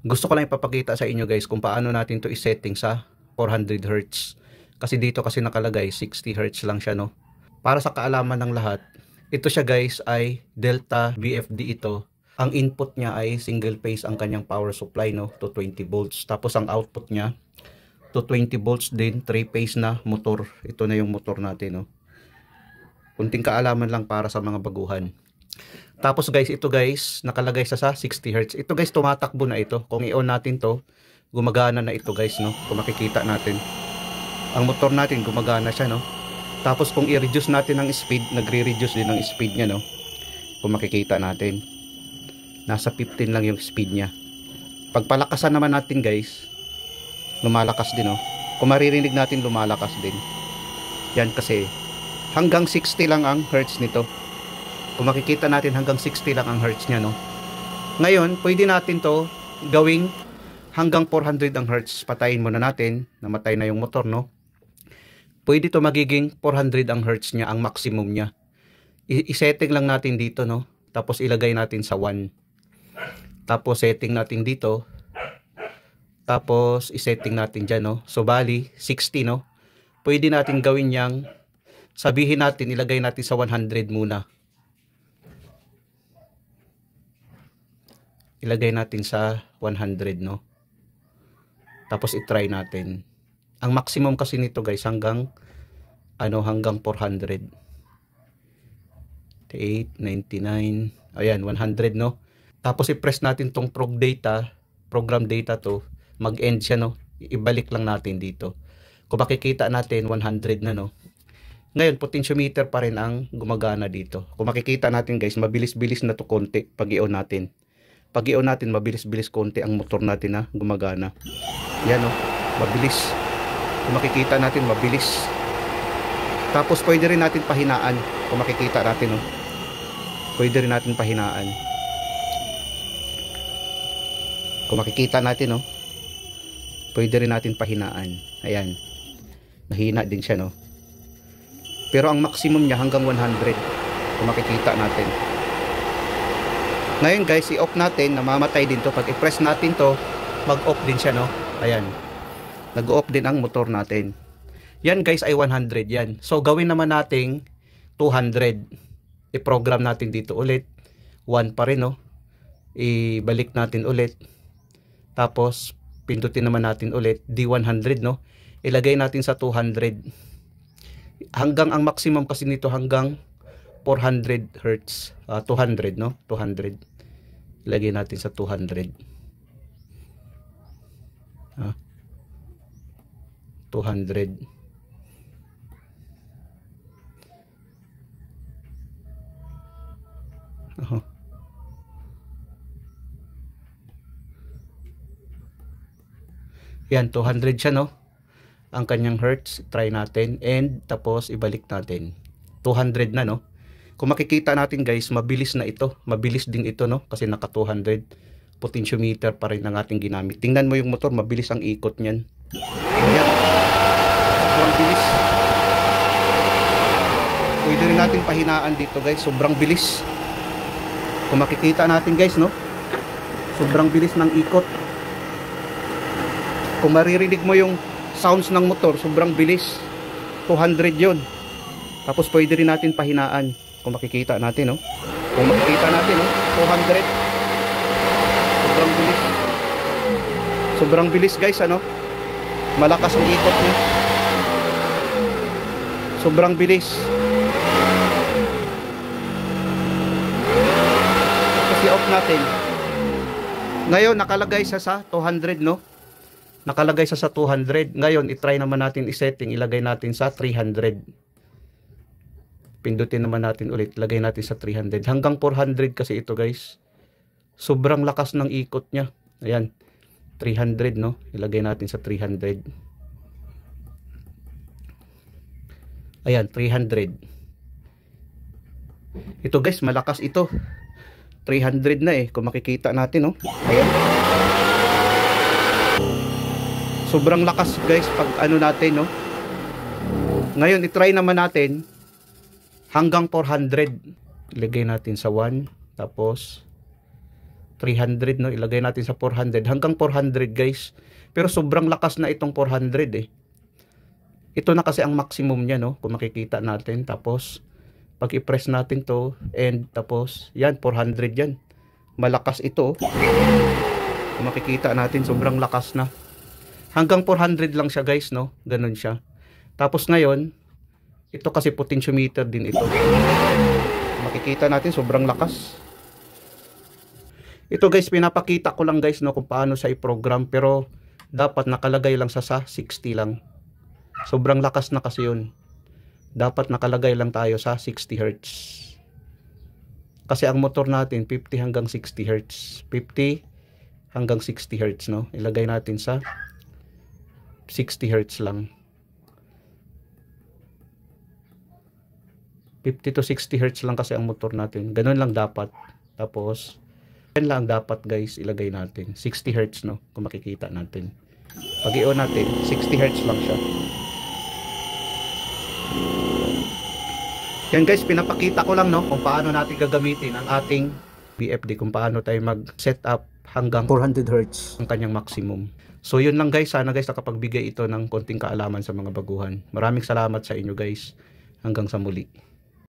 Gusto ko lang ipapakita sa inyo guys kung paano natin to i-setting sa 400 Hz. Kasi dito kasi nakalagay 60 Hz lang siya, no. Para sa kaalaman ng lahat, ito siya guys ay Delta VFD ito. Ang input niya ay single phase ang kanyang power supply, no, to 20 volts. Tapos ang output niya to 20 volts din, 3 phase na motor. Ito na yung motor natin, no. Kunting kaalaman lang para sa mga baguhan. Tapos guys, ito guys, nakalagay sa 60 Hz. Ito guys, tumatakbo na ito. Kung i-on natin to, gumagana na ito guys, no. Kung makikita natin. Ang motor natin, gumagana siya, no. Tapos kung i-reduce natin ang speed, nagre-reduce din ang speed niya, no. Kung makikita natin. Nasa 15 lang yung speed niya. Pag palakasan naman natin guys, lumalakas din, no. Kung maririnig natin, lumalakas din. Yan kasi, hanggang 60 lang ang hertz nito. Kung makikita natin hanggang 60 lang ang hertz niya, no. Ngayon, pwede natin to gawing hanggang 400 ang hertz. Patayin muna natin, namatay na yung motor, no. Pwede to magiging 400 ang hertz niya, ang maximum niya. I-setting lang natin dito, no. Tapos ilagay natin sa 1. Tapos setting natin dito. Tapos i-setting natin dyan, no. So bali 60, no. Pwede natin gawin yang, sabihin natin ilagay natin sa 100 muna. Ilagay natin sa 100, no. Tapos i-try natin. Ang maximum kasi nito guys hanggang hanggang 400. 899. Ayan, 100, no. Tapos i-press natin tong program data to. Mag-end siya, no. Ibalik lang natin dito. Kung makikita natin 100 na, no. Ngayon, potentiometer pa rin ang gumagana dito. Kung makikita natin guys, mabilis-bilis na to konti pag i-on natin. Pag i-on natin, mabilis-bilis konti ang motor natin na gumagana. Yan, no. Mabilis. Kung makikita natin, mabilis. Tapos pwede rin natin pahinaan. Kung makikita natin, no. Pwede rin natin pahinaan. Kung makikita natin, no. Pwede rin natin pahinaan. Ayan. Mahina din siya, no. Pero ang maximum niya hanggang 100. Kung makikita natin. Ngayon guys, i-off natin, namamatay din to. Pag i-press natin to, mag-off din siya, no. Ayan. Nag-off din ang motor natin. Yan guys ay 100 yan. So gawin naman nating 200. I-program natin dito ulit. 1 pa rin, no. Ibalik natin ulit. Tapos pindutin naman natin ulit D100, no. Ilagay natin sa 200. Hanggang ang maximum kasi nito hanggang 400 Hz. 200, no. 200. Ilagay natin sa 200. 200. Yan, 200 siya, no. Ang kanyang hertz, try natin and tapos ibalik natin. 200 na, no. Kung makikita natin guys, mabilis na ito. Mabilis din ito, no, kasi naka 200. Potentiometer pa rin ang ating ginamit. Tingnan mo yung motor, mabilis ang ikot niyan. Ayan. Sobrang bilis. Pwede rin natin pahinaan dito guys, sobrang bilis. Kung makikita natin guys, no, sobrang bilis ng ikot. Kung maririnig mo yung sounds ng motor, sobrang bilis. 200 yun. Tapos pwede rin natin pahinaan. Kung makikita natin, no. Kung makikita natin, no, 200. Sobrang bilis. Sobrang bilis guys, ano. Malakas ang ikot niya. Sobrang bilis. Tapos i-off natin. Ngayon nakalagay sa 200, no. Nakalagay sa 200. Ngayon, i-try naman natin i-setting. Ilagay natin sa 300. Pindutin naman natin ulit. Ilagay natin sa 300. Hanggang 400 kasi ito guys. Sobrang lakas ng ikot niya. Ayan. 300, no. Ilagay natin sa 300. Ayan, 300. Ito guys, malakas ito. 300 na eh. Kung makikita natin, no. Ayan. Sobrang lakas guys pag natin, no. Ngayon i-try naman natin hanggang 400. Ilagay natin sa 1, tapos 300 no, ilagay natin sa 400 hanggang 400 guys. Pero sobrang lakas na itong 400 eh. Ito na kasi ang maximum niya no, kung makikita natin. Tapos pag i-press natin to and tapos yan 400 yan. Malakas ito. Kung makikita natin sobrang lakas na. Hanggang 400 lang siya guys no, ganun siya. Tapos ngayon, ito kasi potentiometer din ito. Makikita natin sobrang lakas. Ito guys, pinapakita ko lang guys no kung paano sa i-program, pero dapat nakalagay lang sa 60 lang. Sobrang lakas na kasi yun. Dapat nakalagay lang tayo sa 60 Hz. Kasi ang motor natin 50 hanggang 60 Hz. 50 hanggang 60 Hz no. Ilagay natin sa 60 Hz lang. 50 to 60 Hz lang kasi ang motor natin. Ganun lang dapat. Tapos yan lang dapat guys ilagay natin 60 Hz no, kung makikita natin. Pag i-on natin 60 Hz lang siya. Yan guys, pinapakita ko lang no kung paano natin gagamitin ang ating BFD, kung paano tayo mag set up hanggang 400 Hz ang kanyang maximum. So yun lang guys, sana guys nakapagbigay ito ng konting kaalaman sa mga baguhan. Maraming salamat sa inyo guys, hanggang sa muli.